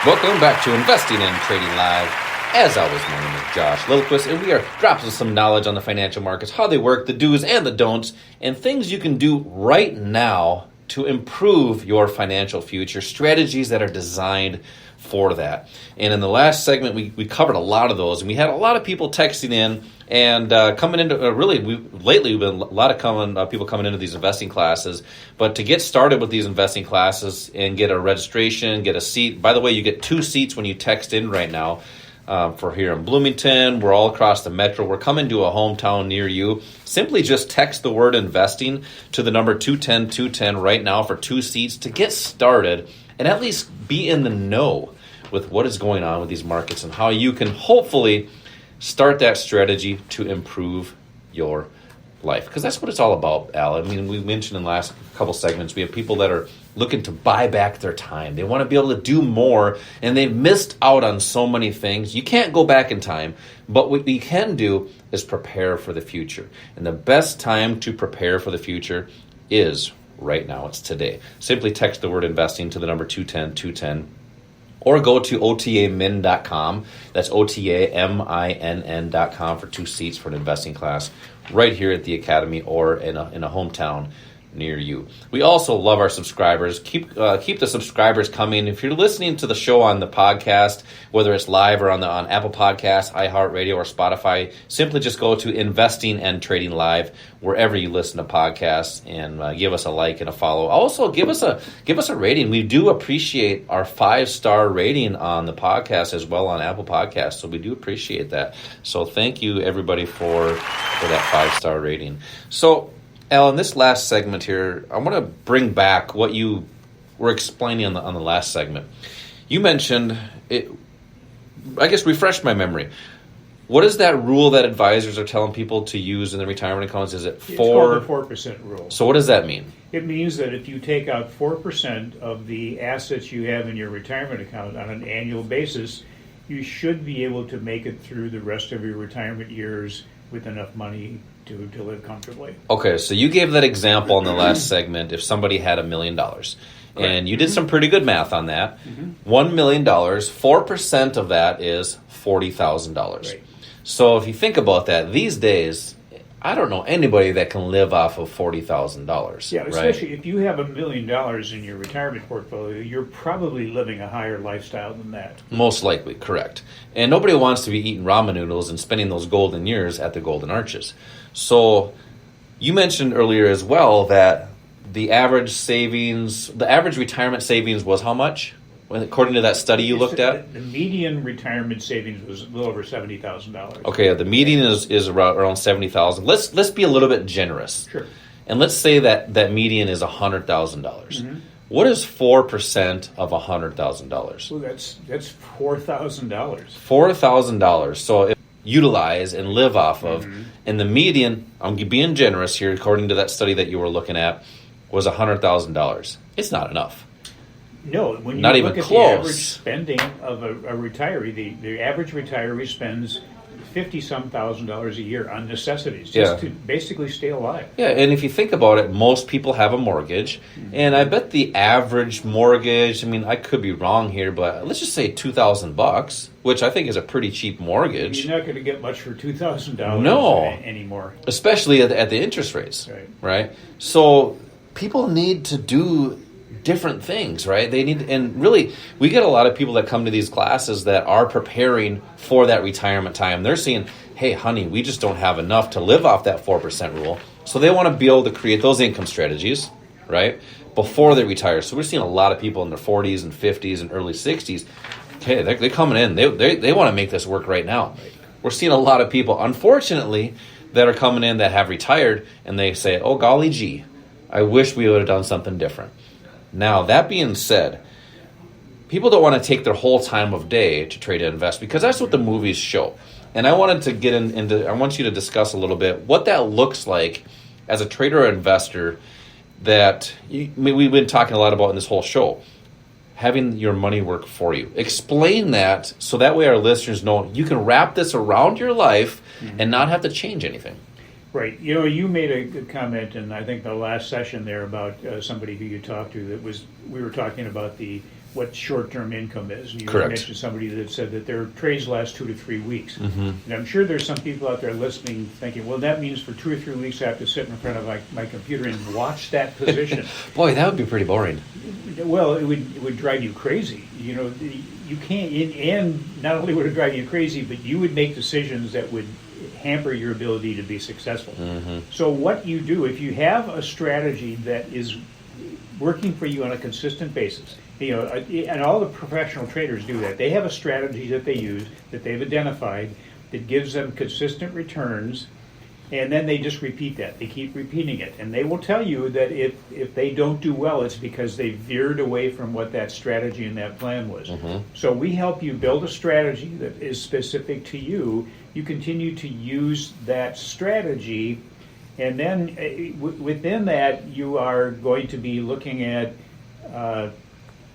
Welcome back to Investing and Trading Live. As always, my name is Josh Lillquist, and we are dropping some knowledge on the financial markets, how they work, the do's and the don'ts, and things you can do right now to improve your financial future, strategies that are designed for that. And in the last segment, we covered a lot of those, and we had a lot of people texting in and coming into lately we've been a lot of people coming into these investing classes. But to get started with these investing classes and get a registration, get a seat. By the way, you get 2 seats when you text in right now. For here in Bloomington, we're all across the metro. We're coming to a hometown near you. Simply just text the word investing to the number 210-210 right now for 2 seats to get started and at least be in the know with what is going on with these markets and how you can hopefully start that strategy to improve your life. Because that's what it's all about, Al. I mean, we mentioned in the last couple segments, we have people that are looking to buy back their time. They want to be able to do more, and they've missed out on so many things. You can't go back in time, but what we can do is prepare for the future. And the best time to prepare for the future is right now. It's today. Simply text the word investing to the number 210-210. Or go to otamin.com. That's otaminn.com for 2 seats for an investing class right here at the Academy or in a hometown near you. We also love our subscribers. Keep the subscribers coming. If you're listening to the show on the podcast, whether it's live or on Apple Podcasts, iHeartRadio, or Spotify, simply just go to Investing and Trading Live wherever you listen to podcasts and give us a like and a follow. Also, give us a rating. We do appreciate our 5-star rating on the podcast as well on Apple Podcasts, so we do appreciate that. So thank you everybody for that 5-star rating. So Al, in this last segment here, I want to bring back what you were explaining on the last segment. You mentioned it. I guess refresh my memory. What is that rule that advisors are telling people to use in their retirement accounts? Is it 4? It's called the 4% rule. So what does that mean? It means that if you take out 4% of the assets you have in your retirement account on an annual basis, you should be able to make it through the rest of your retirement years with enough money to live comfortably. Okay, so you gave that example in the last segment. If somebody had $1 million, and you did some pretty good math on that, $1 million, 4% of that is $40,000. Right. So if you think about that, these days, I don't know anybody that can live off of $40,000. Yeah, especially if you have $1 million in your retirement portfolio, you're probably living a higher lifestyle than that. Most likely, correct. And nobody wants to be eating ramen noodles and spending those golden years at the Golden Arches. So you mentioned earlier as well that the average retirement savings was how much? According to that study you looked at? The median retirement savings was a little over $70,000. Okay, the median is around $70,000. Let's be a little bit generous. Sure. And let's say that median is $100,000. What is 4% of $100,000? Well, that's $4,000. $4,000. So if utilize and live off of, and the median, I'm being generous here, according to that study that you were looking at, was $100,000. It's not enough. No, when you Not look even at close. the average spending of a retiree, the average retiree spends $50-some thousand a year on necessities just to basically stay alive. Yeah, and if you think about it, most people have a mortgage, and I bet the average mortgage, I mean, I could be wrong here, but let's just say $2,000, which I think is a pretty cheap mortgage. You're not going to get much for $2,000 anymore. Especially at the interest rates, right? So people need to do different things, right? They need, and really, we get a lot of people that come to these classes that are preparing for that retirement time. They're saying, hey, honey, we just don't have enough to live off that 4% rule. So they want to be able to create those income strategies, right, before they retire. So we're seeing a lot of people in their 40s and 50s and early 60s. Okay, they're coming in. They want to make this work right now. We're seeing a lot of people, unfortunately, that are coming in that have retired, and they say, oh, golly gee, I wish we would have done something different. Now, that being said, people don't want to take their whole time of day to trade and invest because that's what the movies show. And I wanted to get into, I want you to discuss a little bit what that looks like as a trader or investor that we've been talking a lot about in this whole show. Having your money work for you. Explain that so that way our listeners know you can wrap this around your life and not have to change anything. Right. You know, you made a good comment, and I think the last session there about somebody who you talked to we were talking about the what short-term income is. You Correct. mentioned somebody that said that their trades last 2 to 3 weeks. And I'm sure there's some people out there listening thinking, well, that means for 2 or 3 weeks I have to sit in front of my computer and watch that position. Boy, that would be pretty boring. Well, it would drive you crazy. You can't, and not only would it drive you crazy, but you would make decisions that would hamper your ability to be successful. So what you do, if you have a strategy that is working for you on a consistent basis, and all the professional traders do that. They have a strategy that they use, that they've identified, that gives them consistent returns, and then they just repeat that. They keep repeating it. And they will tell you that if they don't do well, it's because they veered away from what that strategy and that plan was. So we help you build a strategy that is specific to you. You continue to use that strategy, and then within that, you are going to be looking at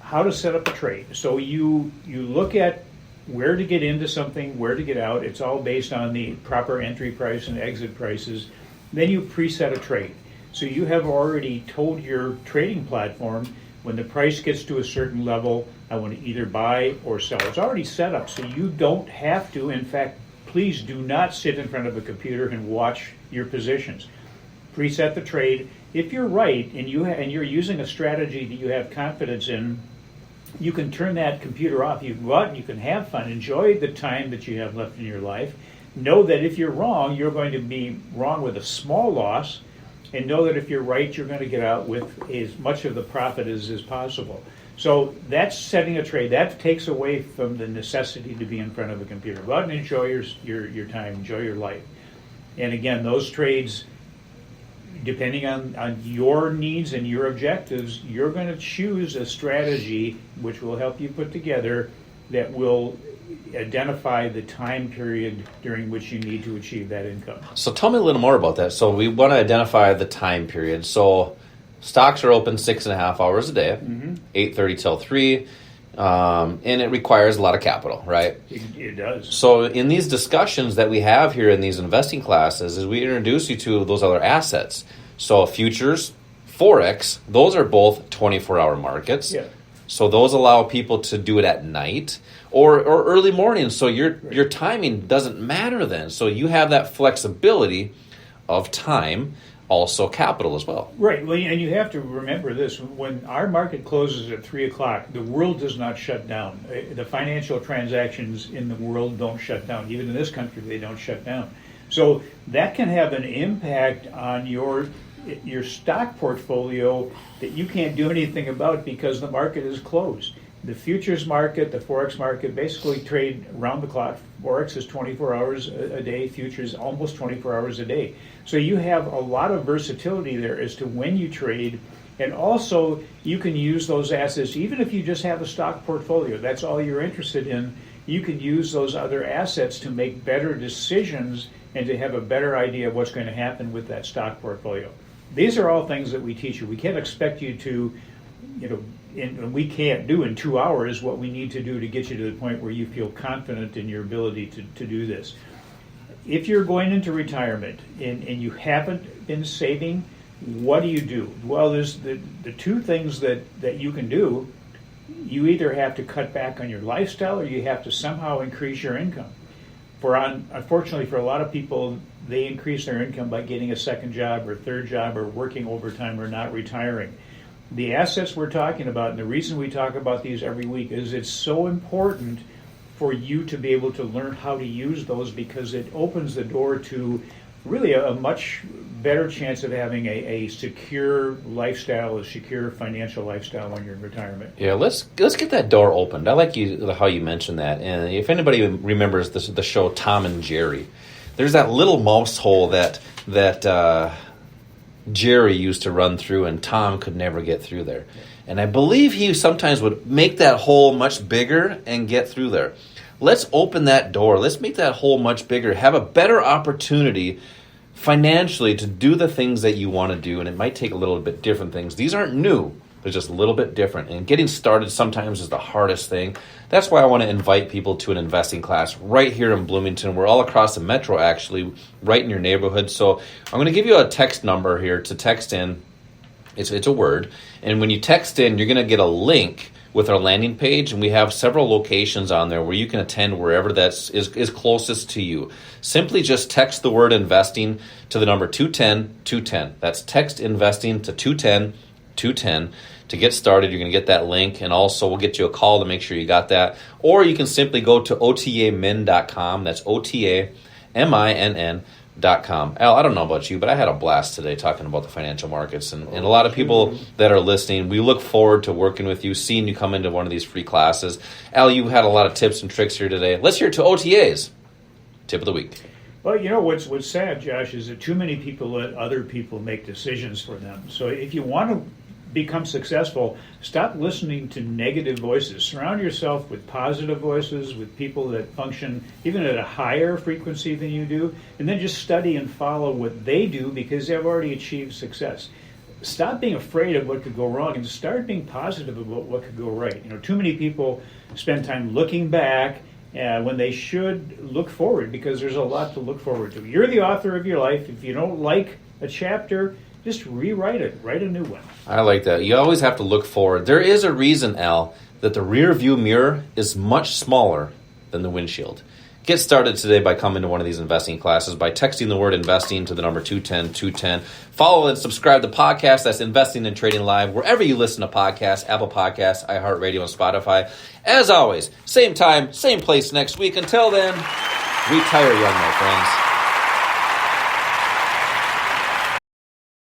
how to set up a trade. So you look at where to get into something, where to get out. It's all based on the proper entry price and exit prices. Then you preset a trade. So you have already told your trading platform, when the price gets to a certain level, I want to either buy or sell. It's already set up, so you don't have to. In fact, please do not sit in front of a computer and watch your positions. Preset the trade. If you're right and you're using a strategy that you have confidence in, you can turn that computer off. You can go out and you can have fun. Enjoy the time that you have left in your life. Know that if you're wrong, you're going to be wrong with a small loss. And know that if you're right, you're going to get out with as much of the profit as possible. So that's setting a trade. That takes away from the necessity to be in front of a computer. Go out and enjoy your time, enjoy your life. And again, those trades, depending on your needs and your objectives, you're going to choose a strategy which will help you put together that will identify the time period during which you need to achieve that income. So tell me a little more about that. So we want to identify the time period. So stocks are open 6.5 hours a day, 8:30 till 3, and it requires a lot of capital, right? It does. So in these discussions that we have here in these investing classes, is we introduce you to those other assets. So futures, Forex, those are both 24-hour markets. Yeah. So those allow people to do it at night or early morning. So your timing doesn't matter then. So you have that flexibility of time, also capital as well. Right. Well, and you have to remember this. When our market closes at 3 o'clock, the world does not shut down. The financial transactions in the world don't shut down. Even in this country, they don't shut down. So that can have an impact on your stock portfolio that you can't do anything about because the market is closed. The futures market, the Forex market, basically trade around the clock. Forex is 24 hours a day, futures almost 24 hours a day. So you have a lot of versatility there as to when you trade, and also you can use those assets, even if you just have a stock portfolio, that's all you're interested in, you can use those other assets to make better decisions and to have a better idea of what's going to happen with that stock portfolio. These are all things that we teach you. We can't expect you to, and we can't do in 2 hours what we need to do to get you to the point where you feel confident in your ability to do this. If you're going into retirement and you haven't been saving, what do? Well, there's the two things that you can do. You either have to cut back on your lifestyle or you have to somehow increase your income. Unfortunately, for a lot of people, they increase their income by getting a second job or third job or working overtime or not retiring. The assets we're talking about, and the reason we talk about these every week, is it's so important for you to be able to learn how to use those, because it opens the door to really a much better chance of having a secure lifestyle, a secure financial lifestyle when you're in retirement. Yeah, let's get that door opened. I like how you mentioned that. And if anybody remembers the show Tom and Jerry, there's that little mouse hole that Jerry used to run through, and Tom could never get through there. And I believe he sometimes would make that hole much bigger and get through there. Let's open that door. Let's make that hole much bigger. Have a better opportunity financially to do the things that you want to do, and it might take a little bit different things. These aren't new. They're just a little bit different. And getting started sometimes is the hardest thing. That's why I want to invite people to an investing class right here in Bloomington. We're all across the metro, actually, right in your neighborhood. So I'm going to give you a text number here to text in. It's a word. And when you text in, you're going to get a link with our landing page, and we have several locations on there where you can attend wherever that is closest to you. Simply just text the word investing to the number 210-210. That's text investing to 210-210. To get started, you're going to get that link, and also we'll get you a call to make sure you got that. Or you can simply go to otamin.com. That's OTAMINN.com. Al, I don't know about you, but I had a blast today talking about the financial markets. And a lot of people that are listening, we look forward to working with you, seeing you come into one of these free classes. Al, you had a lot of tips and tricks here today. Let's hear to OTAs. Tip of the week. Well, you know, what's sad, Josh, is that too many people let other people make decisions for them. So if you want to become successful, stop listening to negative voices. Surround yourself with positive voices, with people that function even at a higher frequency than you do, and then just study and follow what they do because they've already achieved success. Stop being afraid of what could go wrong and start being positive about what could go right. You know, too many people spend time looking back when they should look forward, because there's a lot to look forward to. You're the author of your life. If you don't like a chapter, just rewrite it. Write a new one. I like that. You always have to look forward. There is a reason, Al, that the rear view mirror is much smaller than the windshield. Get started today by coming to one of these investing classes by texting the word investing to the number 210-210. Follow and subscribe to the podcast. That's Investing and Trading Live, wherever you listen to podcasts, Apple Podcasts, iHeartRadio, and Spotify. As always, same time, same place next week. Until then, retire young, my friends.